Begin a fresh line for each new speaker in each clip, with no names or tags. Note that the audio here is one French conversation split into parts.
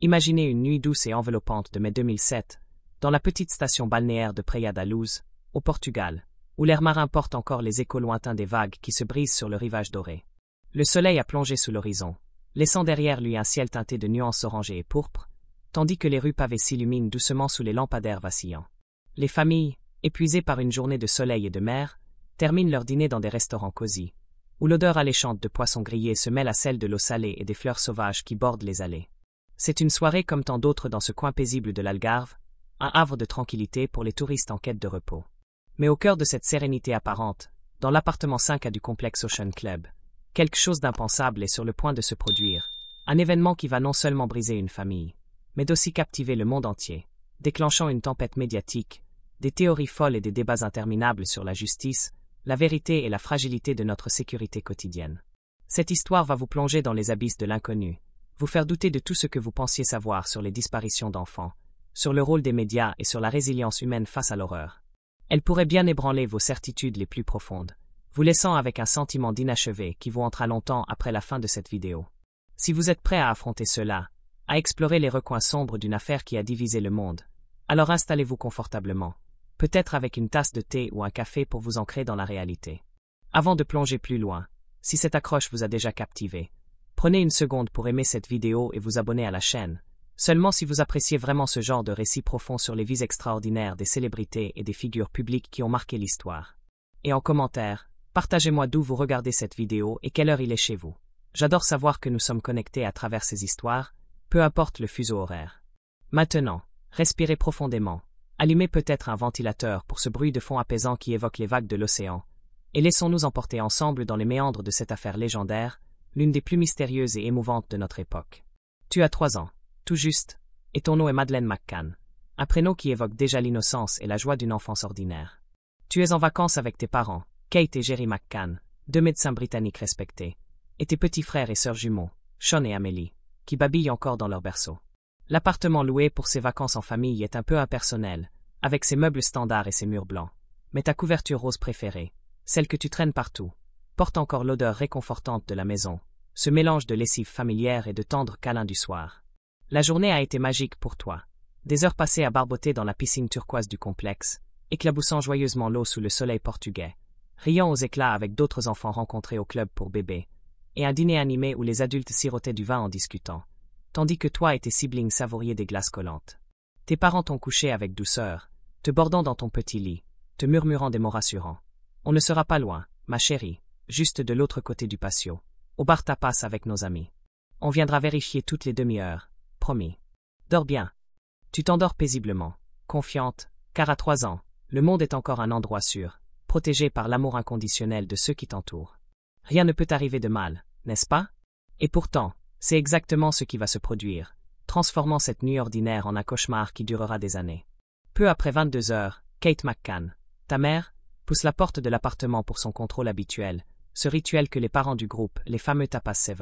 Imaginez une nuit douce et enveloppante de mai 2007, dans la petite station balnéaire de Praia da Luz, au Portugal, où l'air marin porte encore les échos lointains des vagues qui se brisent sur le rivage doré. Le soleil a plongé sous l'horizon, laissant derrière lui un ciel teinté de nuances orangées et pourpres, tandis que les rues pavées s'illuminent doucement sous les lampadaires vacillants. Les familles, épuisées par une journée de soleil et de mer, terminent leur dîner dans des restaurants cosy, où l'odeur alléchante de poissons grillés se mêle à celle de l'eau salée et des fleurs sauvages qui bordent les allées. C'est une soirée comme tant d'autres dans ce coin paisible de l'Algarve, un havre de tranquillité pour les touristes en quête de repos. Mais au cœur de cette sérénité apparente, dans l'appartement 5A du complexe Ocean Club, quelque chose d'impensable est sur le point de se produire, un événement qui va non seulement briser une famille, mais d'aussi captiver le monde entier, déclenchant une tempête médiatique, des théories folles et des débats interminables sur la justice, la vérité et la fragilité de notre sécurité quotidienne. Cette histoire va vous plonger dans les abysses de l'inconnu, vous faire douter de tout ce que vous pensiez savoir sur les disparitions d'enfants, sur le rôle des médias et sur la résilience humaine face à l'horreur. Elle pourrait bien ébranler vos certitudes les plus profondes, vous laissant avec un sentiment d'inachevé qui vous hantera longtemps après la fin de cette vidéo. Si vous êtes prêt à affronter cela, à explorer les recoins sombres d'une affaire qui a divisé le monde, alors installez-vous confortablement, peut-être avec une tasse de thé ou un café pour vous ancrer dans la réalité. Avant de plonger plus loin, si cette accroche vous a déjà captivé, prenez une seconde pour aimer cette vidéo et vous abonner à la chaîne, seulement si vous appréciez vraiment ce genre de récit profond sur les vies extraordinaires des célébrités et des figures publiques qui ont marqué l'histoire. Et en commentaire, partagez-moi d'où vous regardez cette vidéo et quelle heure il est chez vous. J'adore savoir que nous sommes connectés à travers ces histoires, peu importe le fuseau horaire. Maintenant, respirez profondément, allumez peut-être un ventilateur pour ce bruit de fond apaisant qui évoque les vagues de l'océan, et laissons-nous emporter ensemble dans les méandres de cette affaire légendaire, l'une des plus mystérieuses et émouvantes de notre époque. Tu as 3 ans. Tout juste, et ton nom est Madeleine McCann, un prénom qui évoque déjà l'innocence et la joie d'une enfance ordinaire. Tu es en vacances avec tes parents, Kate et Jerry McCann, 2 médecins britanniques respectés, et tes petits frères et sœurs jumeaux, Sean et Amélie, qui babillent encore dans leur berceau. L'appartement loué pour ces vacances en famille est un peu impersonnel, avec ses meubles standards et ses murs blancs, mais ta couverture rose préférée, celle que tu traînes partout, porte encore l'odeur réconfortante de la maison, ce mélange de lessive familière et de tendres câlins du soir. La journée a été magique pour toi. Des heures passées à barboter dans la piscine turquoise du complexe, éclaboussant joyeusement l'eau sous le soleil portugais, riant aux éclats avec d'autres enfants rencontrés au club pour bébés, et un dîner animé où les adultes sirotaient du vin en discutant, tandis que toi et tes siblings savouriez des glaces collantes. Tes parents t'ont couché avec douceur, te bordant dans ton petit lit, te murmurant des mots rassurants. On ne sera pas loin, ma chérie, juste de l'autre côté du patio, au bar tapas avec nos amis. On viendra vérifier toutes les demi-heures. Promis. Dors bien. Tu t'endors paisiblement, confiante, car à 3 ans, le monde est encore un endroit sûr, protégé par l'amour inconditionnel de ceux qui t'entourent. Rien ne peut arriver de mal, n'est-ce pas? Et pourtant, c'est exactement ce qui va se produire, transformant cette nuit ordinaire en un cauchemar qui durera des années. Peu après 22 heures, Kate McCann, ta mère, pousse la porte de l'appartement pour son contrôle habituel, ce rituel que les parents du groupe, les fameux Tapas 7,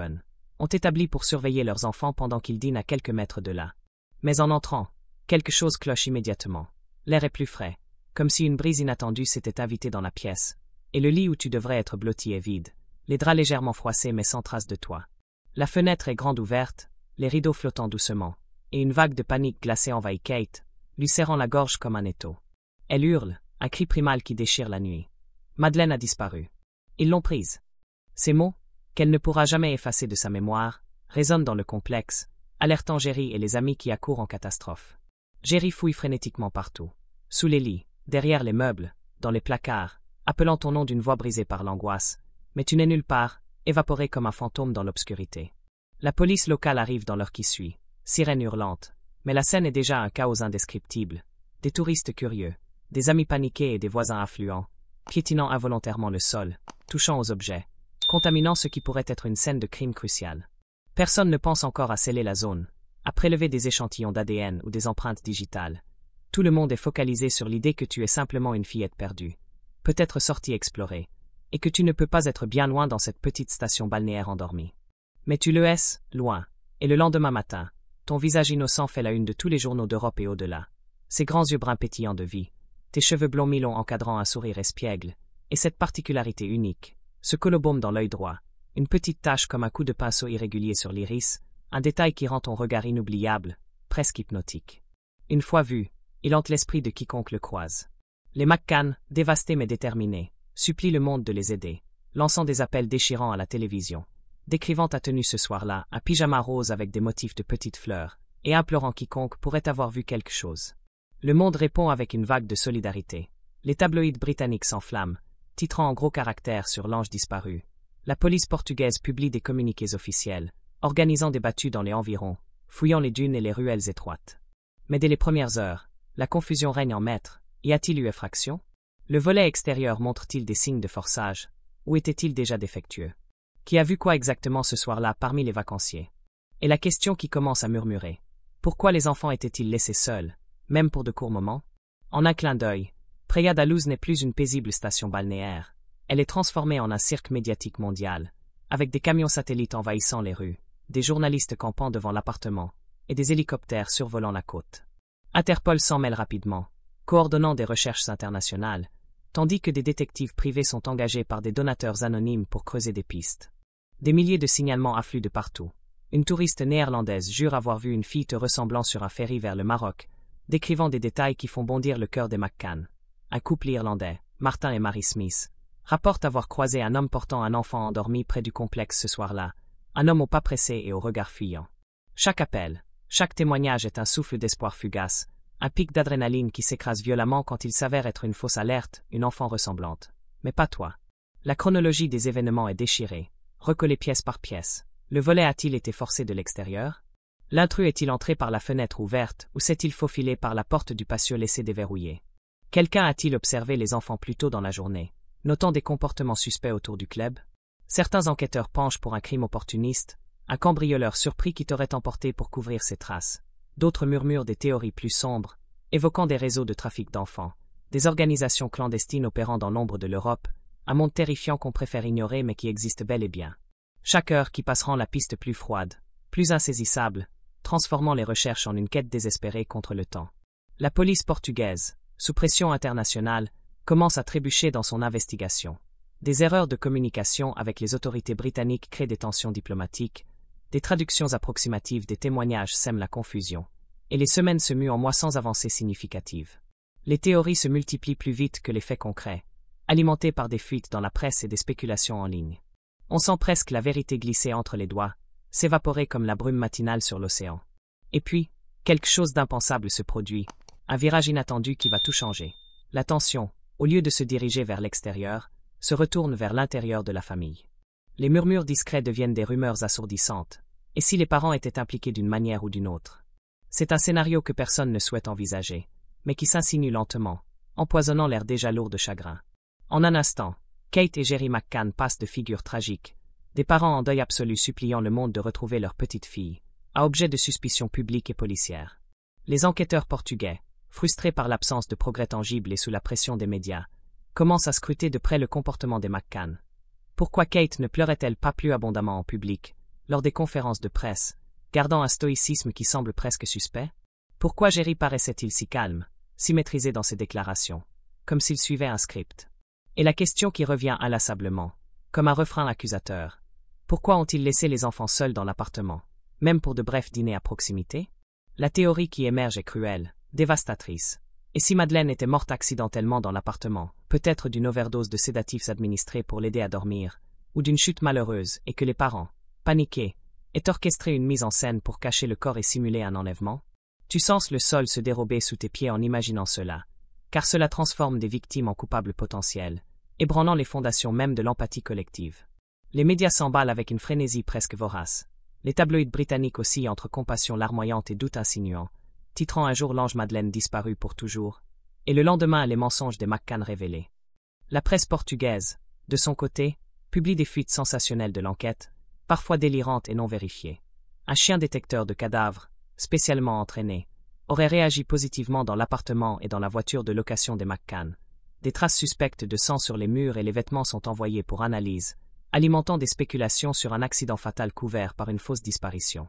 ont établi pour surveiller leurs enfants pendant qu'ils dînent à quelques mètres de là. Mais en entrant, quelque chose cloche immédiatement. L'air est plus frais, comme si une brise inattendue s'était invitée dans la pièce, et le lit où tu devrais être blotti est vide, les draps légèrement froissés mais sans trace de toi. La fenêtre est grande ouverte, les rideaux flottant doucement, et une vague de panique glacée envahit Kate, lui serrant la gorge comme un étau. Elle hurle, un cri primal qui déchire la nuit. Madeleine a disparu. Ils l'ont prise. Ces mots, qu'elle ne pourra jamais effacer de sa mémoire, résonnent dans le complexe, alertant Jerry et les amis qui accourent en catastrophe. Jerry fouille frénétiquement partout. Sous les lits, derrière les meubles, dans les placards, appelant ton nom d'une voix brisée par l'angoisse, mais tu n'es nulle part, évaporé comme un fantôme dans l'obscurité. La police locale arrive dans l'heure qui suit, sirène hurlante, mais la scène est déjà un chaos indescriptible. Des touristes curieux, des amis paniqués et des voisins affluents, piétinant involontairement le sol, touchant aux objets, contaminant ce qui pourrait être une scène de crime crucial. Personne ne pense encore à sceller la zone, à prélever des échantillons d'ADN ou des empreintes digitales. Tout le monde est focalisé sur l'idée que tu es simplement une fillette perdue, peut-être sortie explorer, et que tu ne peux pas être bien loin dans cette petite station balnéaire endormie. Mais tu le es, loin, et le lendemain matin, ton visage innocent fait la une de tous les journaux d'Europe et au-delà. Ces grands yeux bruns pétillants de vie, tes cheveux blonds mi-longs encadrant un sourire espiègle, et cette particularité unique, ce colobaume dans l'œil droit, une petite tache comme un coup de pinceau irrégulier sur l'iris, un détail qui rend ton regard inoubliable, presque hypnotique. Une fois vu, il hante l'esprit de quiconque le croise. Les McCann, dévastés mais déterminés, supplient le monde de les aider, lançant des appels déchirants à la télévision, décrivant ta tenue ce soir-là, un pyjama rose avec des motifs de petites fleurs, et implorant quiconque pourrait avoir vu quelque chose. Le monde répond avec une vague de solidarité. Les tabloïds britanniques s'enflamment, titrant en gros caractères sur l'ange disparu. La police portugaise publie des communiqués officiels, organisant des battues dans les environs, fouillant les dunes et les ruelles étroites. Mais dès les premières heures, la confusion règne en maître. Y a-t-il eu effraction? Le volet extérieur montre-t-il des signes de forçage, ou était-il déjà défectueux? Qui a vu quoi exactement ce soir-là parmi les vacanciers? Et la question qui commence à murmurer. Pourquoi les enfants étaient-ils laissés seuls, même pour de courts moments? En un clin d'œil, Praia da Luz n'est plus une paisible station balnéaire. Elle est transformée en un cirque médiatique mondial, avec des camions satellites envahissant les rues, des journalistes campant devant l'appartement, et des hélicoptères survolant la côte. Interpol s'en mêle rapidement, coordonnant des recherches internationales, tandis que des détectives privés sont engagés par des donateurs anonymes pour creuser des pistes. Des milliers de signalements affluent de partout. Une touriste néerlandaise jure avoir vu une fille te ressemblant sur un ferry vers le Maroc, décrivant des détails qui font bondir le cœur des McCann. Un couple irlandais, Martin et Mary Smith, rapporte avoir croisé un homme portant un enfant endormi près du complexe ce soir-là, un homme au pas pressé et au regard fuyant. Chaque appel, chaque témoignage est un souffle d'espoir fugace, un pic d'adrénaline qui s'écrase violemment quand il s'avère être une fausse alerte, une enfant ressemblante. Mais pas toi. La chronologie des événements est déchirée, recollée pièce par pièce. Le volet a-t-il été forcé de l'extérieur? L'intrus est-il entré par la fenêtre ouverte ou s'est-il faufilé par la porte du patio laissé déverrouillée? Quelqu'un a-t-il observé les enfants plus tôt dans la journée, notant des comportements suspects autour du club? Certains enquêteurs penchent pour un crime opportuniste, un cambrioleur surpris qui t'aurait emporté pour couvrir ses traces. D'autres murmurent des théories plus sombres, évoquant des réseaux de trafic d'enfants, des organisations clandestines opérant dans l'ombre de l'Europe, un monde terrifiant qu'on préfère ignorer mais qui existe bel et bien. Chaque heure qui passe rend la piste plus froide, plus insaisissable, transformant les recherches en une quête désespérée contre le temps. La police portugaise, sous pression internationale, commence à trébucher dans son investigation. Des erreurs de communication avec les autorités britanniques créent des tensions diplomatiques, des traductions approximatives des témoignages sèment la confusion, et les semaines se muent en mois sans avancée significative. Les théories se multiplient plus vite que les faits concrets, alimentées par des fuites dans la presse et des spéculations en ligne. On sent presque la vérité glisser entre les doigts, s'évaporer comme la brume matinale sur l'océan. Et puis, quelque chose d'impensable se produit, un virage inattendu qui va tout changer. L'attention, au lieu de se diriger vers l'extérieur, se retourne vers l'intérieur de la famille. Les murmures discrets deviennent des rumeurs assourdissantes, et si les parents étaient impliqués d'une manière ou d'une autre. C'est un scénario que personne ne souhaite envisager, mais qui s'insinue lentement, empoisonnant l'air déjà lourd de chagrin. En un instant, Kate et Jerry McCann passent de figures tragiques, des parents en deuil absolu suppliant le monde de retrouver leur petite fille, à objet de suspicion publique et policière. Les enquêteurs portugais, frustrés par l'absence de progrès tangibles et sous la pression des médias, commencent à scruter de près le comportement des McCann. Pourquoi Kate ne pleurait-elle pas plus abondamment en public, lors des conférences de presse, gardant un stoïcisme qui semble presque suspect? Pourquoi Jerry paraissait-il si calme, si maîtrisé dans ses déclarations, comme s'il suivait un script? Et la question qui revient inlassablement, comme un refrain accusateur, pourquoi ont-ils laissé les enfants seuls dans l'appartement, même pour de brefs dîners à proximité? La théorie qui émerge est cruelle, dévastatrice. Et si Madeleine était morte accidentellement dans l'appartement, peut-être d'une overdose de sédatifs administrés pour l'aider à dormir, ou d'une chute malheureuse, et que les parents, paniqués, aient orchestré une mise en scène pour cacher le corps et simuler un enlèvement? Tu sens le sol se dérober sous tes pieds en imaginant cela, car cela transforme des victimes en coupables potentiels, ébranlant les fondations même de l'empathie collective. Les médias s'emballent avec une frénésie presque vorace. Les tabloïds britanniques oscillent entre compassion larmoyante et doute insinuant, titrant un jour l'ange Madeleine disparue pour toujours, et le lendemain les mensonges des McCann révélés. La presse portugaise, de son côté, publie des fuites sensationnelles de l'enquête, parfois délirantes et non vérifiées. Un chien détecteur de cadavres, spécialement entraîné, aurait réagi positivement dans l'appartement et dans la voiture de location des McCann. Des traces suspectes de sang sur les murs et les vêtements sont envoyées pour analyse, alimentant des spéculations sur un accident fatal couvert par une fausse disparition.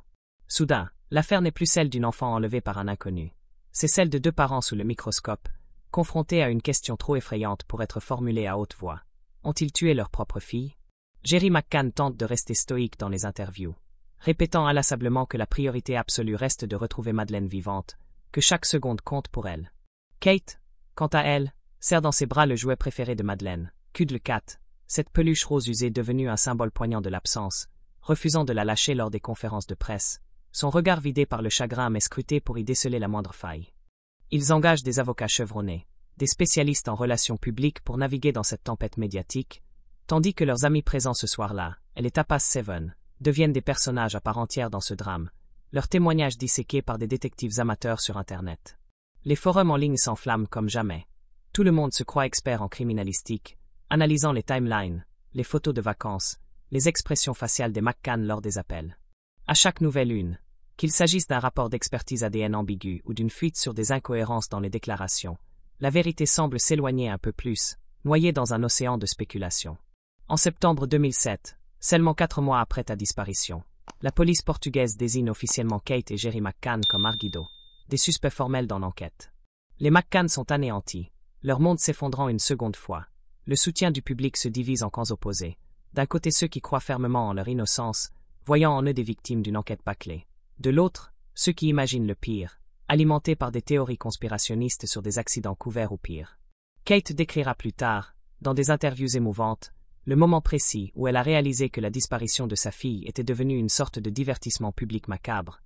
Soudain, l'affaire n'est plus celle d'une enfant enlevée par un inconnu. C'est celle de deux parents sous le microscope, confrontés à une question trop effrayante pour être formulée à haute voix. Ont-ils tué leur propre fille? Jerry McCann tente de rester stoïque dans les interviews. répétant inlassablement que la priorité absolue reste de retrouver Madeleine vivante, que chaque seconde compte pour elle. Kate, quant à elle, serre dans ses bras le jouet préféré de Madeleine, Cuddle Cat, cette peluche rose usée devenue un symbole poignant de l'absence, refusant de la lâcher lors des conférences de presse, son regard vidé par le chagrin mais scruté pour y déceler la moindre faille. Ils engagent des avocats chevronnés, des spécialistes en relations publiques pour naviguer dans cette tempête médiatique, tandis que leurs amis présents ce soir-là, et les Tapas Seven, deviennent des personnages à part entière dans ce drame, leurs témoignages disséqués par des détectives amateurs sur Internet. Les forums en ligne s'enflamment comme jamais. Tout le monde se croit expert en criminalistique, analysant les timelines, les photos de vacances, les expressions faciales des McCann lors des appels. À chaque nouvelle une, qu'il s'agisse d'un rapport d'expertise ADN ambigu ou d'une fuite sur des incohérences dans les déclarations, la vérité semble s'éloigner un peu plus, noyée dans un océan de spéculation. En septembre 2007, seulement 4 mois après ta disparition, la police portugaise désigne officiellement Kate et Jerry McCann comme arguidos, des suspects formels dans l'enquête. Les McCann sont anéantis, leur monde s'effondrant une seconde fois. Le soutien du public se divise en camps opposés. D'un côté ceux qui croient fermement en leur innocence, voyant en eux des victimes d'une enquête bâclée. De l'autre, ceux qui imaginent le pire, alimentés par des théories conspirationnistes sur des accidents couverts ou pire. Kate décrira plus tard, dans des interviews émouvantes, le moment précis où elle a réalisé que la disparition de sa fille était devenue une sorte de divertissement public macabre.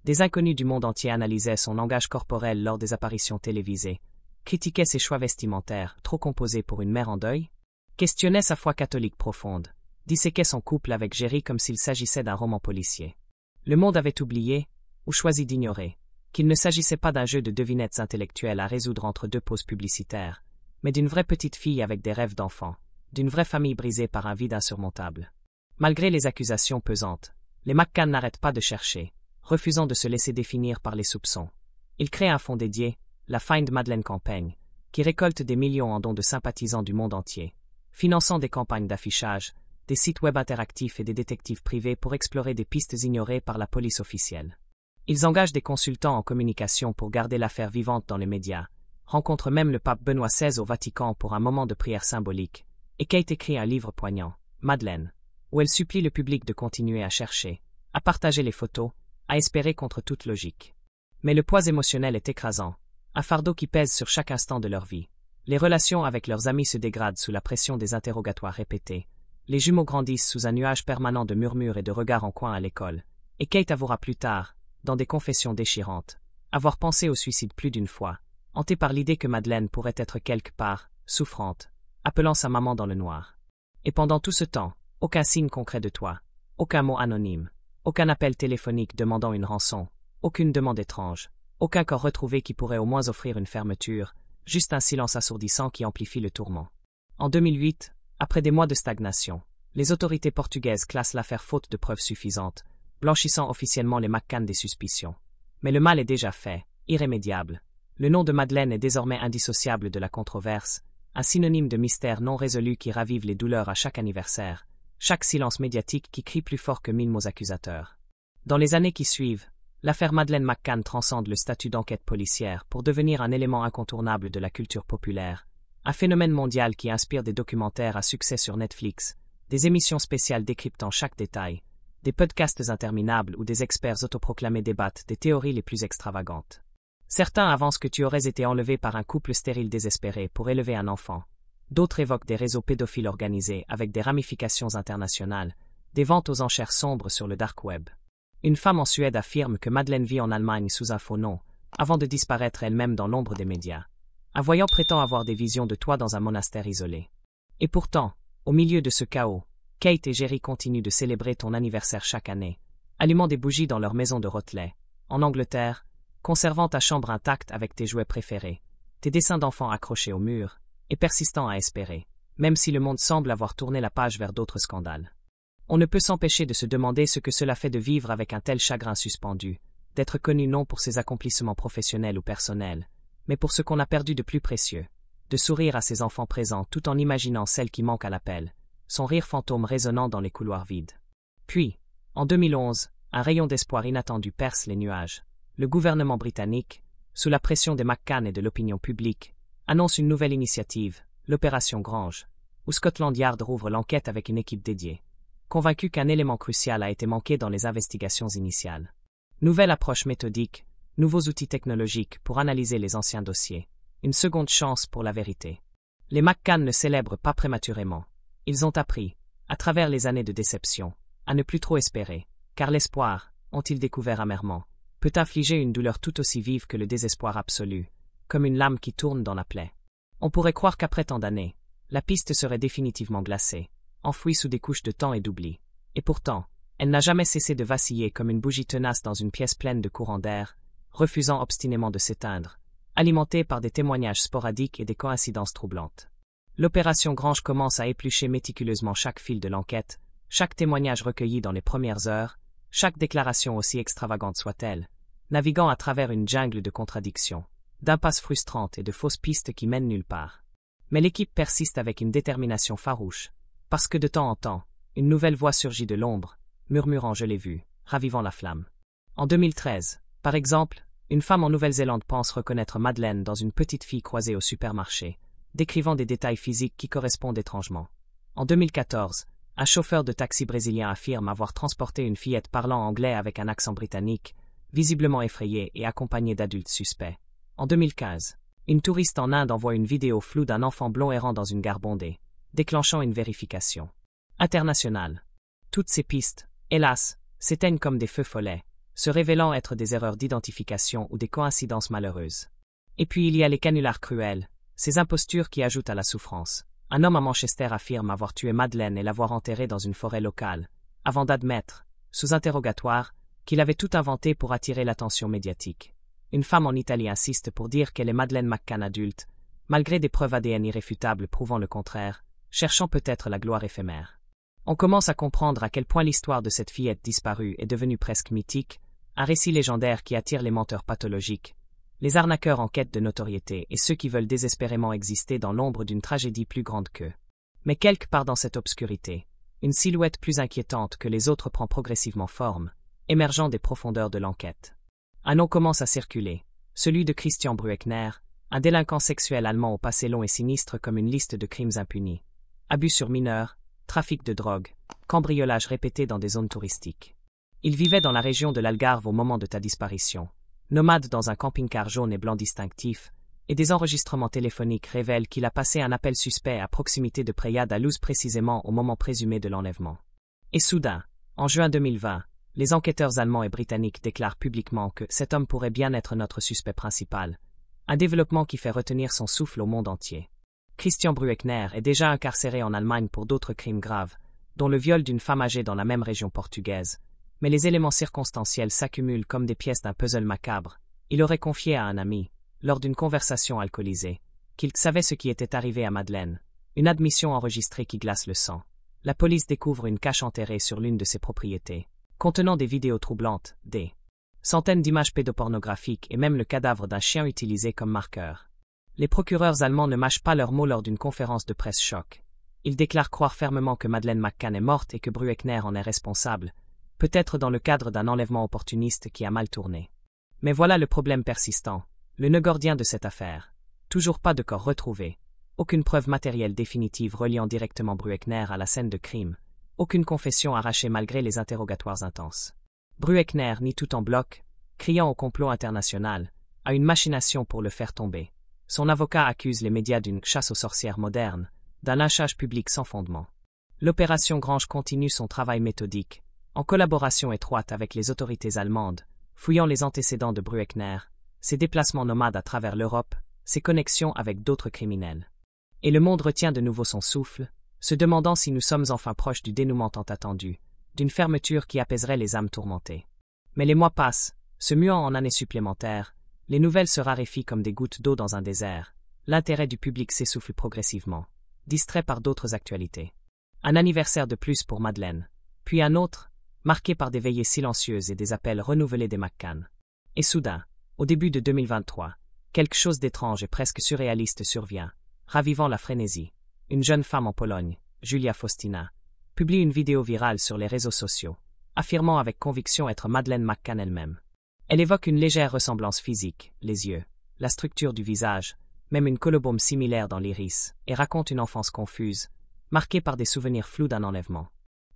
Des inconnus du monde entier analysaient son langage corporel lors des apparitions télévisées, critiquaient ses choix vestimentaires, trop composés pour une mère en deuil, questionnaient sa foi catholique profonde, disséquaient son couple avec Jerry comme s'il s'agissait d'un roman policier. Le monde avait oublié, ou choisi d'ignorer, qu'il ne s'agissait pas d'un jeu de devinettes intellectuelles à résoudre entre deux pauses publicitaires, mais d'une vraie petite fille avec des rêves d'enfant, d'une vraie famille brisée par un vide insurmontable. Malgré les accusations pesantes, les McCann n'arrêtent pas de chercher, refusant de se laisser définir par les soupçons. Ils créent un fonds dédié, la Find Madeleine Campaign, qui récolte des millions en dons de sympathisants du monde entier, finançant des campagnes d'affichage, des sites web interactifs et des détectives privés pour explorer des pistes ignorées par la police officielle. Ils engagent des consultants en communication pour garder l'affaire vivante dans les médias, rencontrent même le pape Benoît XVI au Vatican pour un moment de prière symbolique, et Kate écrit un livre poignant, Madeleine, où elle supplie le public de continuer à chercher, à partager les photos, à espérer contre toute logique. Mais le poids émotionnel est écrasant, un fardeau qui pèse sur chaque instant de leur vie. Les relations avec leurs amis se dégradent sous la pression des interrogatoires répétés. Les jumeaux grandissent sous un nuage permanent de murmures et de regards en coin à l'école. Et Kate avouera plus tard, dans des confessions déchirantes, avoir pensé au suicide plus d'une fois, hantée par l'idée que Madeleine pourrait être quelque part, souffrante, appelant sa maman dans le noir. Et pendant tout ce temps, aucun signe concret de toi, aucun mot anonyme, aucun appel téléphonique demandant une rançon, aucune demande étrange, aucun corps retrouvé qui pourrait au moins offrir une fermeture, juste un silence assourdissant qui amplifie le tourment. En 2008, après des mois de stagnation, les autorités portugaises classent l'affaire faute de preuves suffisantes, blanchissant officiellement les McCann des suspicions. Mais le mal est déjà fait, irrémédiable. Le nom de Madeleine est désormais indissociable de la controverse, un synonyme de mystère non résolu qui ravive les douleurs à chaque anniversaire, chaque silence médiatique qui crie plus fort que 1000 mots accusateurs. Dans les années qui suivent, l'affaire Madeleine McCann transcende le statut d'enquête policière pour devenir un élément incontournable de la culture populaire, un phénomène mondial qui inspire des documentaires à succès sur Netflix, des émissions spéciales décryptant chaque détail, des podcasts interminables où des experts autoproclamés débattent des théories les plus extravagantes. Certains avancent que tu aurais été enlevé par un couple stérile désespéré pour élever un enfant. D'autres évoquent des réseaux pédophiles organisés avec des ramifications internationales, des ventes aux enchères sombres sur le dark web. Une femme en Suède affirme que Madeleine vit en Allemagne sous un faux nom, avant de disparaître elle-même dans l'ombre des médias. Un voyant prétend avoir des visions de toi dans un monastère isolé. Et pourtant, au milieu de ce chaos, Kate et Jerry continuent de célébrer ton anniversaire chaque année, allumant des bougies dans leur maison de Rotley, en Angleterre, conservant ta chambre intacte avec tes jouets préférés, tes dessins d'enfants accrochés au mur, et persistant à espérer, même si le monde semble avoir tourné la page vers d'autres scandales. On ne peut s'empêcher de se demander ce que cela fait de vivre avec un tel chagrin suspendu, d'être connu non pour ses accomplissements professionnels ou personnels, mais pour ce qu'on a perdu de plus précieux, de sourire à ses enfants présents tout en imaginant celle qui manque à l'appel, son rire fantôme résonnant dans les couloirs vides. Puis, en 2011, un rayon d'espoir inattendu perce les nuages. Le gouvernement britannique, sous la pression des McCann et de l'opinion publique, annonce une nouvelle initiative, l'opération Grange, où Scotland Yard rouvre l'enquête avec une équipe dédiée. convaincu qu'un élément crucial a été manqué dans les investigations initiales. Nouvelle approche méthodique, nouveaux outils technologiques pour analyser les anciens dossiers, une seconde chance pour la vérité. Les McCann ne célèbrent pas prématurément. Ils ont appris, à travers les années de déception, à ne plus trop espérer, car l'espoir, ont-ils découvert amèrement, peut infliger une douleur tout aussi vive que le désespoir absolu, comme une lame qui tourne dans la plaie. On pourrait croire qu'après tant d'années, la piste serait définitivement glacée, enfouie sous des couches de temps et d'oubli. Et pourtant, elle n'a jamais cessé de vaciller comme une bougie tenace dans une pièce pleine de courants d'air, refusant obstinément de s'éteindre, alimentée par des témoignages sporadiques et des coïncidences troublantes. L'opération Grange commence à éplucher méticuleusement chaque fil de l'enquête, chaque témoignage recueilli dans les premières heures, chaque déclaration aussi extravagante soit-elle, naviguant à travers une jungle de contradictions, d'impasses frustrantes et de fausses pistes qui mènent nulle part. Mais l'équipe persiste avec une détermination farouche, parce que de temps en temps, une nouvelle voix surgit de l'ombre, murmurant « je l'ai vu », ravivant la flamme. En 2013, par exemple, une femme en Nouvelle-Zélande pense reconnaître Madeleine dans une petite fille croisée au supermarché, décrivant des détails physiques qui correspondent étrangement. En 2014, un chauffeur de taxi brésilien affirme avoir transporté une fillette parlant anglais avec un accent britannique, visiblement effrayée et accompagnée d'adultes suspects. En 2015, une touriste en Inde envoie une vidéo floue d'un enfant blond errant dans une gare bondée, déclenchant une vérification internationale. Toutes ces pistes, hélas, s'éteignent comme des feux follets, se révélant être des erreurs d'identification ou des coïncidences malheureuses. Et puis il y a les canulars cruels, ces impostures qui ajoutent à la souffrance. Un homme à Manchester affirme avoir tué Madeleine et l'avoir enterrée dans une forêt locale, avant d'admettre, sous interrogatoire, qu'il avait tout inventé pour attirer l'attention médiatique. Une femme en Italie insiste pour dire qu'elle est Madeleine McCann adulte, malgré des preuves ADN irréfutables prouvant le contraire, cherchant peut-être la gloire éphémère. On commence à comprendre à quel point l'histoire de cette fillette disparue est devenue presque mythique, un récit légendaire qui attire les menteurs pathologiques, les arnaqueurs en quête de notoriété et ceux qui veulent désespérément exister dans l'ombre d'une tragédie plus grande qu'eux. Mais quelque part dans cette obscurité, une silhouette plus inquiétante que les autres prend progressivement forme, émergeant des profondeurs de l'enquête. Un nom commence à circuler, celui de Christian Brueckner, un délinquant sexuel allemand au passé long et sinistre comme une liste de crimes impunis. Abus sur mineurs, trafic de drogue, cambriolage répété dans des zones touristiques. Il vivait dans la région de l'Algarve au moment de ta disparition. Nomade dans un camping-car jaune et blanc distinctif, et des enregistrements téléphoniques révèlent qu'il a passé un appel suspect à proximité de Preyad à Luz précisément au moment présumé de l'enlèvement. Et soudain, en juin 2020, les enquêteurs allemands et britanniques déclarent publiquement que cet homme pourrait bien être notre suspect principal, un développement qui fait retenir son souffle au monde entier. Christian Brueckner est déjà incarcéré en Allemagne pour d'autres crimes graves, dont le viol d'une femme âgée dans la même région portugaise. Mais les éléments circonstanciels s'accumulent comme des pièces d'un puzzle macabre. Il aurait confié à un ami, lors d'une conversation alcoolisée, qu'il savait ce qui était arrivé à Madeleine, une admission enregistrée qui glace le sang. La police découvre une cache enterrée sur l'une de ses propriétés, contenant des vidéos troublantes, des centaines d'images pédopornographiques et même le cadavre d'un chien utilisé comme marqueur. Les procureurs allemands ne mâchent pas leurs mots lors d'une conférence de presse choc. Ils déclarent croire fermement que Madeleine McCann est morte et que Brueckner en est responsable, peut-être dans le cadre d'un enlèvement opportuniste qui a mal tourné. Mais voilà le problème persistant, le nœud gordien de cette affaire. Toujours pas de corps retrouvé, aucune preuve matérielle définitive reliant directement Brueckner à la scène de crime, aucune confession arrachée malgré les interrogatoires intenses. Brueckner nie tout en bloc, criant au complot international, à une machination pour le faire tomber. Son avocat accuse les médias d'une chasse aux sorcières moderne, d'un lynchage public sans fondement. L'opération Grange continue son travail méthodique, en collaboration étroite avec les autorités allemandes, fouillant les antécédents de Brueckner, ses déplacements nomades à travers l'Europe, ses connexions avec d'autres criminels. Et le monde retient de nouveau son souffle, se demandant si nous sommes enfin proches du dénouement tant attendu, d'une fermeture qui apaiserait les âmes tourmentées. Mais les mois passent, se muant en années supplémentaires, les nouvelles se raréfient comme des gouttes d'eau dans un désert, l'intérêt du public s'essouffle progressivement, distrait par d'autres actualités. Un anniversaire de plus pour Madeleine, puis un autre, marqué par des veillées silencieuses et des appels renouvelés des McCann. Et soudain, au début de 2023, quelque chose d'étrange et presque surréaliste survient, ravivant la frénésie. Une jeune femme en Pologne, Julia Faustina, publie une vidéo virale sur les réseaux sociaux, affirmant avec conviction être Madeleine McCann elle-même. Elle évoque une légère ressemblance physique, les yeux, la structure du visage, même une colobome similaire dans l'iris, et raconte une enfance confuse, marquée par des souvenirs flous d'un enlèvement.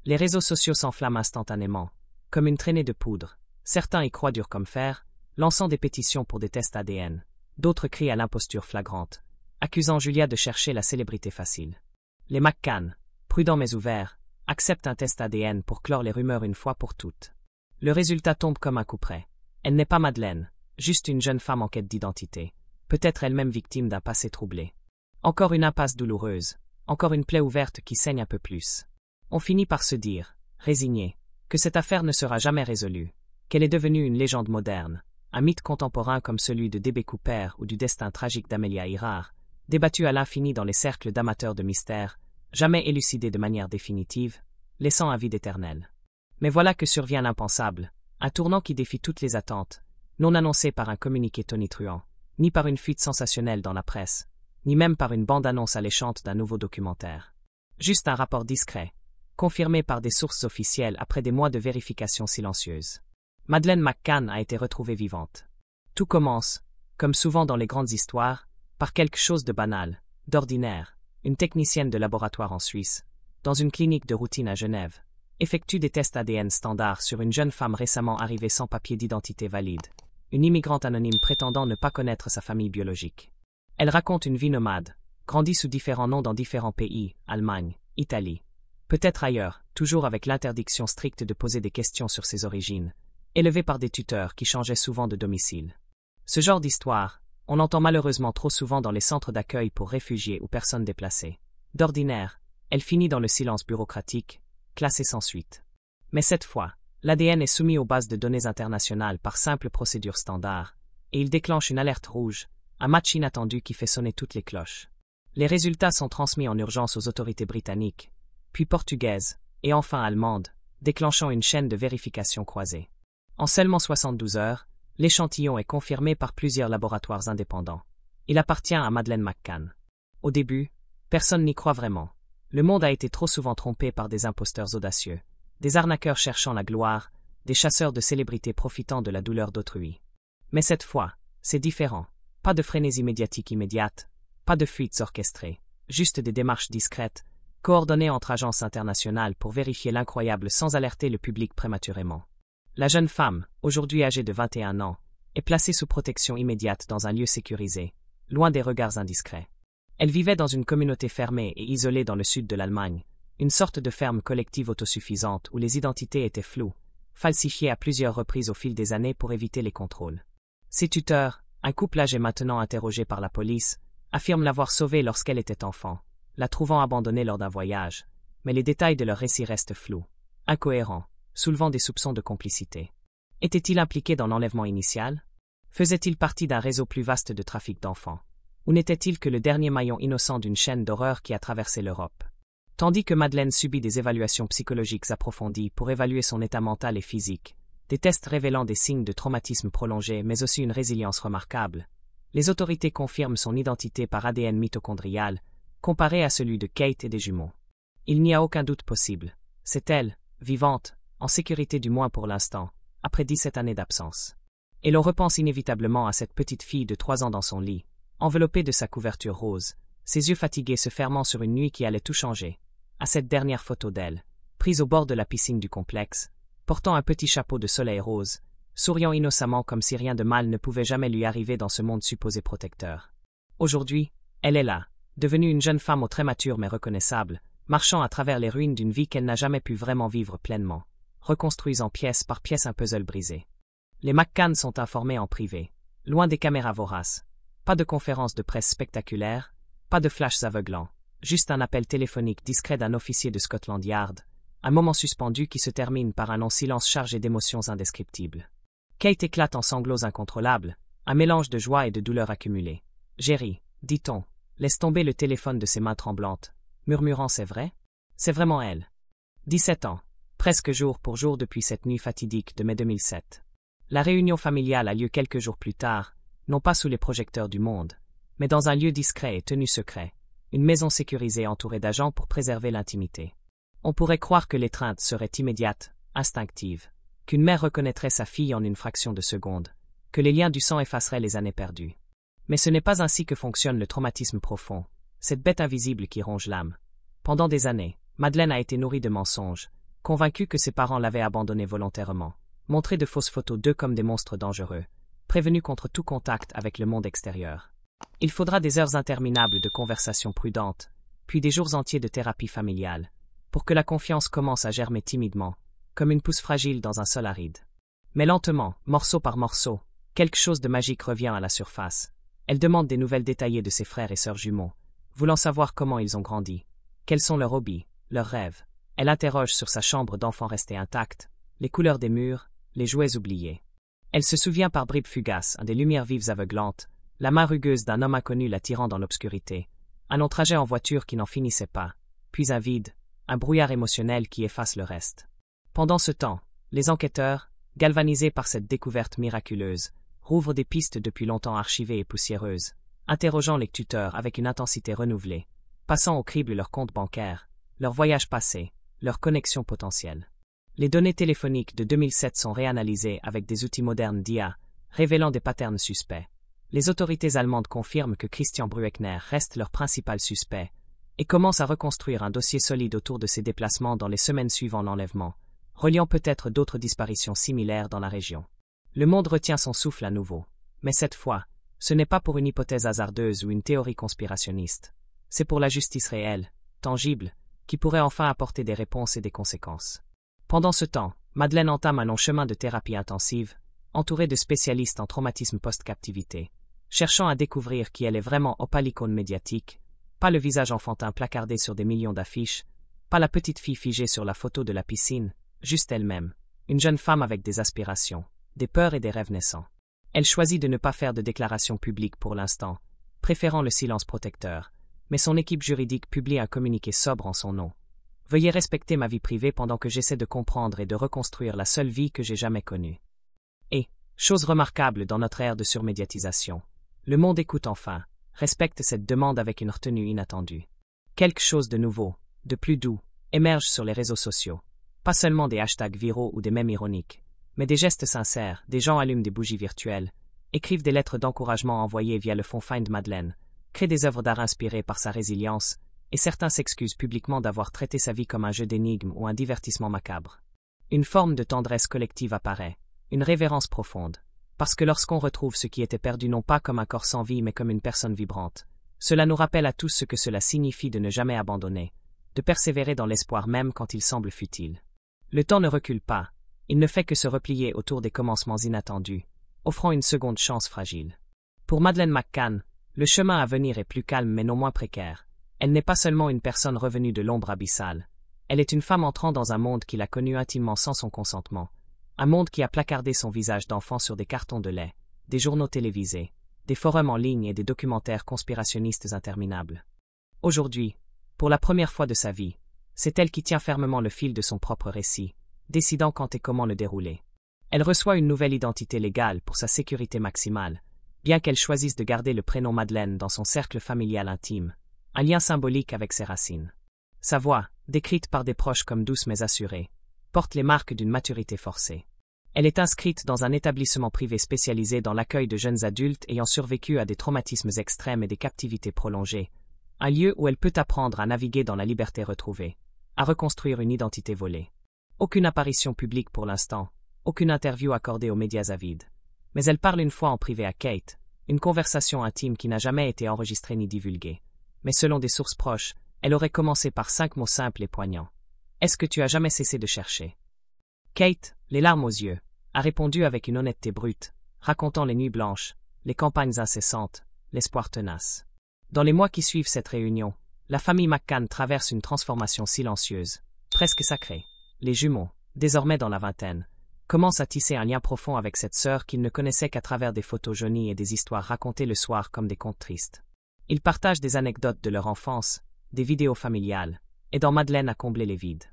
Les réseaux sociaux s'enflamment instantanément, comme une traînée de poudre. Certains y croient dur comme fer, lançant des pétitions pour des tests ADN. D'autres crient à l'imposture flagrante, accusant Julia de chercher la célébrité facile. Les McCann, prudents mais ouverts, acceptent un test ADN pour clore les rumeurs une fois pour toutes. Le résultat tombe comme un coup près. Elle n'est pas Madeleine, juste une jeune femme en quête d'identité, peut-être elle-même victime d'un passé troublé. Encore une impasse douloureuse, encore une plaie ouverte qui saigne un peu plus. On finit par se dire, résigné, que cette affaire ne sera jamais résolue, qu'elle est devenue une légende moderne, un mythe contemporain comme celui de D.B. Cooper ou du destin tragique d'Amelia Earhart, débattu à l'infini dans les cercles d'amateurs de mystère, jamais élucidé de manière définitive, laissant un vide éternel. Mais voilà que survient l'impensable, un tournant qui défie toutes les attentes, non annoncé par un communiqué tonitruant, ni par une fuite sensationnelle dans la presse, ni même par une bande-annonce alléchante d'un nouveau documentaire. Juste un rapport discret, confirmé par des sources officielles après des mois de vérification silencieuse. Madeleine McCann a été retrouvée vivante. Tout commence, comme souvent dans les grandes histoires, par quelque chose de banal, d'ordinaire. Une technicienne de laboratoire en Suisse, dans une clinique de routine à Genève, effectue des tests ADN standards sur une jeune femme récemment arrivée sans papier d'identité valide, une immigrante anonyme prétendant ne pas connaître sa famille biologique. Elle raconte une vie nomade, grandie sous différents noms dans différents pays, Allemagne, Italie, peut-être ailleurs, toujours avec l'interdiction stricte de poser des questions sur ses origines, élevée par des tuteurs qui changeaient souvent de domicile. Ce genre d'histoire, on entend malheureusement trop souvent dans les centres d'accueil pour réfugiés ou personnes déplacées. D'ordinaire, elle finit dans le silence bureaucratique, classée sans suite. Mais cette fois, l'ADN est soumis aux bases de données internationales par simple procédure standard, et il déclenche une alerte rouge, un match inattendu qui fait sonner toutes les cloches. Les résultats sont transmis en urgence aux autorités britanniques, puis portugaises, et enfin allemandes, déclenchant une chaîne de vérification croisée. En seulement 72 heures, l'échantillon est confirmé par plusieurs laboratoires indépendants. Il appartient à Madeleine McCann. Au début, personne n'y croit vraiment. Le monde a été trop souvent trompé par des imposteurs audacieux, des arnaqueurs cherchant la gloire, des chasseurs de célébrités profitant de la douleur d'autrui. Mais cette fois, c'est différent. Pas de frénésie médiatique immédiate, pas de fuites orchestrées, juste des démarches discrètes, coordonnées entre agences internationales pour vérifier l'incroyable sans alerter le public prématurément. La jeune femme, aujourd'hui âgée de 21 ans, est placée sous protection immédiate dans un lieu sécurisé, loin des regards indiscrets. Elle vivait dans une communauté fermée et isolée dans le sud de l'Allemagne, une sorte de ferme collective autosuffisante où les identités étaient floues, falsifiées à plusieurs reprises au fil des années pour éviter les contrôles. Ses tuteurs, un couple âgé maintenant interrogé par la police, affirment l'avoir sauvée lorsqu'elle était enfant, la trouvant abandonnée lors d'un voyage, mais les détails de leur récit restent flous, incohérents, soulevant des soupçons de complicité. Était-il impliqué dans l'enlèvement initial? Faisait-il partie d'un réseau plus vaste de trafic d'enfants? Ou n'était-il que le dernier maillon innocent d'une chaîne d'horreur qui a traversé l'Europe? Tandis que Madeleine subit des évaluations psychologiques approfondies pour évaluer son état mental et physique, des tests révélant des signes de traumatisme prolongé mais aussi une résilience remarquable, les autorités confirment son identité par ADN mitochondrial, comparé à celui de Kate et des jumeaux. Il n'y a aucun doute possible. C'est elle, vivante, en sécurité du moins pour l'instant, après 17 années d'absence. Et l'on repense inévitablement à cette petite fille de 3 ans dans son lit, enveloppée de sa couverture rose, ses yeux fatigués se fermant sur une nuit qui allait tout changer, à cette dernière photo d'elle, prise au bord de la piscine du complexe, portant un petit chapeau de soleil rose, souriant innocemment comme si rien de mal ne pouvait jamais lui arriver dans ce monde supposé protecteur. Aujourd'hui, elle est là, devenue une jeune femme aux traits matures mais reconnaissables, marchant à travers les ruines d'une vie qu'elle n'a jamais pu vraiment vivre pleinement, reconstruisant pièce par pièce un puzzle brisé. Les McCann sont informés en privé, loin des caméras voraces. Pas de conférences de presse spectaculaires, pas de flashs aveuglants, juste un appel téléphonique discret d'un officier de Scotland Yard, un moment suspendu qui se termine par un long silence chargé d'émotions indescriptibles. Kate éclate en sanglots incontrôlables, un mélange de joie et de douleur accumulée. « Jerry, dit-on, laisse tomber le téléphone de ses mains tremblantes, murmurant « c'est vrai ?» C'est vraiment elle. 17 ans, presque jour pour jour depuis cette nuit fatidique de mai 2007. La réunion familiale a lieu quelques jours plus tard, non pas sous les projecteurs du monde, mais dans un lieu discret et tenu secret, une maison sécurisée entourée d'agents pour préserver l'intimité. On pourrait croire que l'étreinte serait immédiate, instinctive, qu'une mère reconnaîtrait sa fille en une fraction de seconde, que les liens du sang effaceraient les années perdues. Mais ce n'est pas ainsi que fonctionne le traumatisme profond, cette bête invisible qui ronge l'âme. Pendant des années, Madeleine a été nourrie de mensonges, convaincu que ses parents l'avaient abandonné volontairement, montré de fausses photos d'eux comme des monstres dangereux, prévenu contre tout contact avec le monde extérieur. Il faudra des heures interminables de conversations prudentes, puis des jours entiers de thérapie familiale, pour que la confiance commence à germer timidement, comme une pousse fragile dans un sol aride. Mais lentement, morceau par morceau, quelque chose de magique revient à la surface. Elle demande des nouvelles détaillées de ses frères et sœurs jumeaux, voulant savoir comment ils ont grandi, quels sont leurs hobbies, leurs rêves. Elle interroge sur sa chambre d'enfant restée intacte, les couleurs des murs, les jouets oubliés. Elle se souvient par bribes fugaces des lumières vives aveuglantes, la main rugueuse d'un homme inconnu la tirant dans l'obscurité, un long trajet en voiture qui n'en finissait pas, puis un vide, un brouillard émotionnel qui efface le reste. Pendant ce temps, les enquêteurs, galvanisés par cette découverte miraculeuse, rouvrent des pistes depuis longtemps archivées et poussiéreuses, interrogeant les tuteurs avec une intensité renouvelée, passant au crible leurs comptes bancaires, leurs voyages passés, leurs connexions potentielles. Les données téléphoniques de 2007 sont réanalysées avec des outils modernes d'IA, révélant des patterns suspects. Les autorités allemandes confirment que Christian Brueckner reste leur principal suspect et commencent à reconstruire un dossier solide autour de ses déplacements dans les semaines suivant l'enlèvement, reliant peut-être d'autres disparitions similaires dans la région. Le monde retient son souffle à nouveau, mais cette fois, ce n'est pas pour une hypothèse hasardeuse ou une théorie conspirationniste. C'est pour la justice réelle, tangible, qui pourrait enfin apporter des réponses et des conséquences. Pendant ce temps, Madeleine entame un long chemin de thérapie intensive, entourée de spécialistes en traumatisme post-captivité, cherchant à découvrir qui elle est vraiment pas l'icône médiatique, pas le visage enfantin placardé sur des millions d'affiches, pas la petite fille figée sur la photo de la piscine, juste elle-même, une jeune femme avec des aspirations, des peurs et des rêves naissants. Elle choisit de ne pas faire de déclaration publique pour l'instant, préférant le silence protecteur, mais son équipe juridique publie un communiqué sobre en son nom. Veuillez respecter ma vie privée pendant que j'essaie de comprendre et de reconstruire la seule vie que j'ai jamais connue. Et, chose remarquable dans notre ère de surmédiatisation, le monde écoute enfin, respecte cette demande avec une retenue inattendue. Quelque chose de nouveau, de plus doux, émerge sur les réseaux sociaux. Pas seulement des hashtags viraux ou des mèmes ironiques, mais des gestes sincères, des gens allument des bougies virtuelles, écrivent des lettres d'encouragement envoyées via le fonds Find Madeleine, créent des œuvres d'art inspirées par sa résilience, et certains s'excusent publiquement d'avoir traité sa vie comme un jeu d'énigmes ou un divertissement macabre. Une forme de tendresse collective apparaît, une révérence profonde, parce que lorsqu'on retrouve ce qui était perdu non pas comme un corps sans vie mais comme une personne vibrante, cela nous rappelle à tous ce que cela signifie de ne jamais abandonner, de persévérer dans l'espoir même quand il semble futile. Le temps ne recule pas, il ne fait que se replier autour des commencements inattendus, offrant une seconde chance fragile. Pour Madeleine McCann, le chemin à venir est plus calme mais non moins précaire. Elle n'est pas seulement une personne revenue de l'ombre abyssale, elle est une femme entrant dans un monde qu'il a connu intimement sans son consentement, un monde qui a placardé son visage d'enfant sur des cartons de lait, des journaux télévisés, des forums en ligne et des documentaires conspirationnistes interminables. Aujourd'hui, pour la première fois de sa vie, c'est elle qui tient fermement le fil de son propre récit, décidant quand et comment le dérouler. Elle reçoit une nouvelle identité légale pour sa sécurité maximale, bien qu'elle choisisse de garder le prénom Madeleine dans son cercle familial intime, un lien symbolique avec ses racines. Sa voix, décrite par des proches comme douce mais assurée, porte les marques d'une maturité forcée. Elle est inscrite dans un établissement privé spécialisé dans l'accueil de jeunes adultes ayant survécu à des traumatismes extrêmes et des captivités prolongées, un lieu où elle peut apprendre à naviguer dans la liberté retrouvée, à reconstruire une identité volée. Aucune apparition publique pour l'instant, aucune interview accordée aux médias avides. Mais elle parle une fois en privé à Kate, une conversation intime qui n'a jamais été enregistrée ni divulguée. Mais selon des sources proches, elle aurait commencé par 5 mots simples et poignants. « Est-ce que tu as jamais cessé de chercher ?» Kate, les larmes aux yeux, a répondu avec une honnêteté brute, racontant les nuits blanches, les campagnes incessantes, l'espoir tenace. Dans les mois qui suivent cette réunion, la famille McCann traverse une transformation silencieuse, presque sacrée. Les jumeaux, désormais dans la vingtaine, commencent à tisser un lien profond avec cette sœur qu'ils ne connaissaient qu'à travers des photos jaunies et des histoires racontées le soir comme des contes tristes. Ils partagent des anecdotes de leur enfance, des vidéos familiales, aidant Madeleine à combler les vides.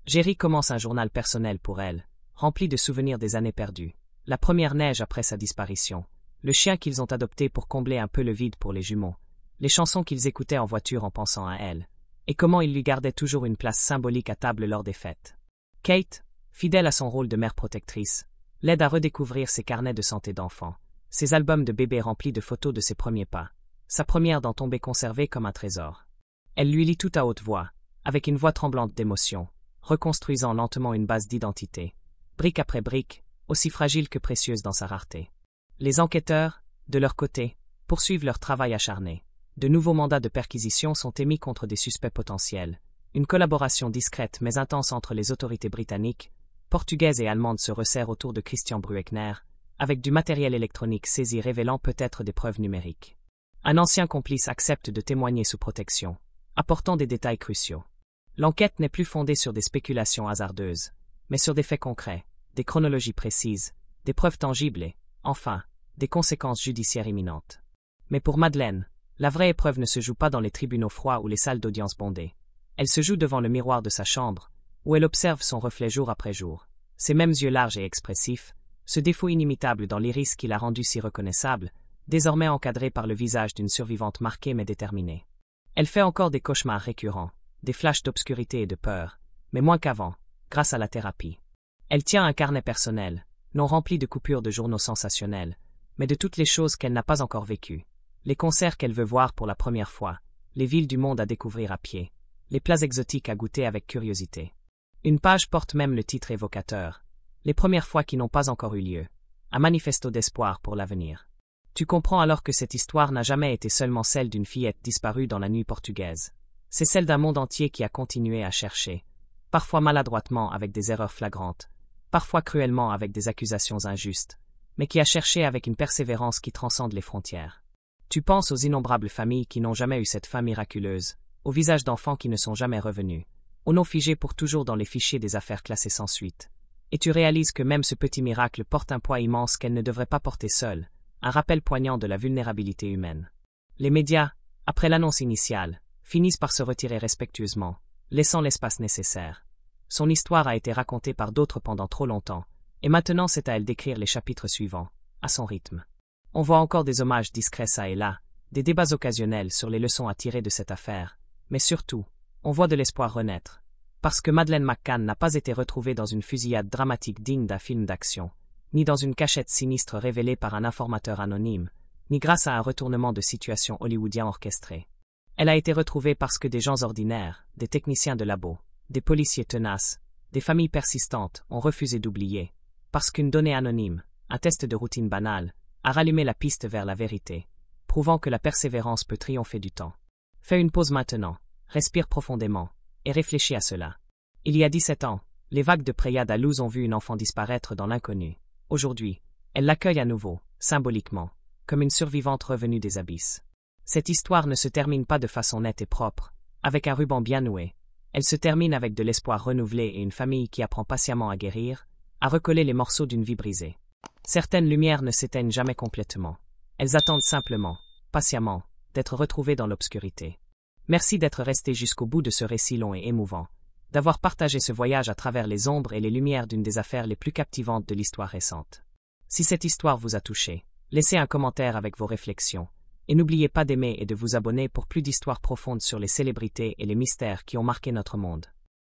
Jerry commence un journal personnel pour elle, rempli de souvenirs des années perdues, la première neige après sa disparition, le chien qu'ils ont adopté pour combler un peu le vide pour les jumeaux, les chansons qu'ils écoutaient en voiture en pensant à elle, et comment ils lui gardaient toujours une place symbolique à table lors des fêtes. Kate, fidèle à son rôle de mère protectrice, l'aide à redécouvrir ses carnets de santé d'enfant, ses albums de bébé remplis de photos de ses premiers pas, sa première dent tombée conservée comme un trésor. Elle lui lit tout à haute voix, avec une voix tremblante d'émotion, reconstruisant lentement une base d'identité, brique après brique, aussi fragile que précieuse dans sa rareté. Les enquêteurs, de leur côté, poursuivent leur travail acharné. De nouveaux mandats de perquisition sont émis contre des suspects potentiels. Une collaboration discrète mais intense entre les autorités britanniques, portugaises et allemandes se resserre autour de Christian Brueckner, avec du matériel électronique saisi révélant peut-être des preuves numériques. Un ancien complice accepte de témoigner sous protection, apportant des détails cruciaux. L'enquête n'est plus fondée sur des spéculations hasardeuses, mais sur des faits concrets, des chronologies précises, des preuves tangibles et, enfin, des conséquences judiciaires imminentes. Mais pour Madeleine, la vraie épreuve ne se joue pas dans les tribunaux froids ou les salles d'audience bondées. Elle se joue devant le miroir de sa chambre, où elle observe son reflet jour après jour. Ses mêmes yeux larges et expressifs, ce défaut inimitable dans l'iris qui l'a rendu si reconnaissable, désormais encadré par le visage d'une survivante marquée mais déterminée. Elle fait encore des cauchemars récurrents, des flashs d'obscurité et de peur, mais moins qu'avant, grâce à la thérapie. Elle tient un carnet personnel, non rempli de coupures de journaux sensationnels, mais de toutes les choses qu'elle n'a pas encore vécues. Les concerts qu'elle veut voir pour la première fois, les villes du monde à découvrir à pied, les plats exotiques à goûter avec curiosité. Une page porte même le titre évocateur, les premières fois qui n'ont pas encore eu lieu, un manifesto d'espoir pour l'avenir. Tu comprends alors que cette histoire n'a jamais été seulement celle d'une fillette disparue dans la nuit portugaise. C'est celle d'un monde entier qui a continué à chercher, parfois maladroitement avec des erreurs flagrantes, parfois cruellement avec des accusations injustes, mais qui a cherché avec une persévérance qui transcende les frontières. Tu penses aux innombrables familles qui n'ont jamais eu cette fin miraculeuse, aux visages d'enfants qui ne sont jamais revenus, aux noms figés pour toujours dans les fichiers des affaires classées sans suite. Et tu réalises que même ce petit miracle porte un poids immense qu'elle ne devrait pas porter seule, un rappel poignant de la vulnérabilité humaine. Les médias, après l'annonce initiale, finissent par se retirer respectueusement, laissant l'espace nécessaire. Son histoire a été racontée par d'autres pendant trop longtemps, et maintenant c'est à elle d'écrire les chapitres suivants, à son rythme. On voit encore des hommages discrets çà et là, des débats occasionnels sur les leçons à tirer de cette affaire, mais surtout, on voit de l'espoir renaître. Parce que Madeleine McCann n'a pas été retrouvée dans une fusillade dramatique digne d'un film d'action, ni dans une cachette sinistre révélée par un informateur anonyme, ni grâce à un retournement de situation hollywoodien orchestré. Elle a été retrouvée parce que des gens ordinaires, des techniciens de labo, des policiers tenaces, des familles persistantes ont refusé d'oublier, parce qu'une donnée anonyme, un test de routine banal, a rallumé la piste vers la vérité, prouvant que la persévérance peut triompher du temps. Fais une pause maintenant, respire profondément, et réfléchis à cela. Il y a 17 ans, les vagues de Praia da Luz ont vu une enfant disparaître dans l'inconnu. Aujourd'hui, elle l'accueille à nouveau, symboliquement, comme une survivante revenue des abysses. Cette histoire ne se termine pas de façon nette et propre, avec un ruban bien noué. Elle se termine avec de l'espoir renouvelé et une famille qui apprend patiemment à guérir, à recoller les morceaux d'une vie brisée. Certaines lumières ne s'éteignent jamais complètement. Elles attendent simplement, patiemment, d'être retrouvées dans l'obscurité. Merci d'être resté jusqu'au bout de ce récit long et émouvant, d'avoir partagé ce voyage à travers les ombres et les lumières d'une des affaires les plus captivantes de l'histoire récente. Si cette histoire vous a touché, laissez un commentaire avec vos réflexions, et n'oubliez pas d'aimer et de vous abonner pour plus d'histoires profondes sur les célébrités et les mystères qui ont marqué notre monde.